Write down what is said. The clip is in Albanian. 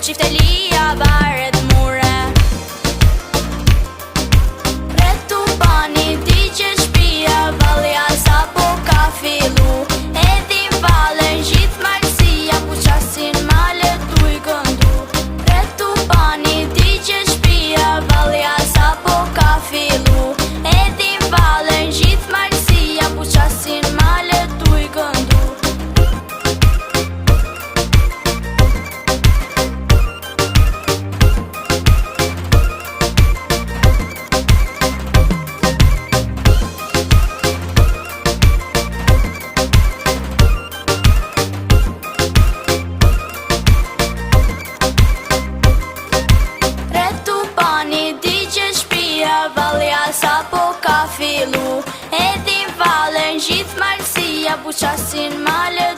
Qiftelia varet mure. Retu bani di që shpia valja sa po ka fillu. Edhin valen gjithë malësia, ku qasin malet tu i gëndu. Retu bani di që shpia valja sa po ka fillu. Edhin valen gjithë malësia, ku qasin malet tu i gëndu. Valja sa po ka fillu. Edhin valen gjithë malësia, bu qasin malet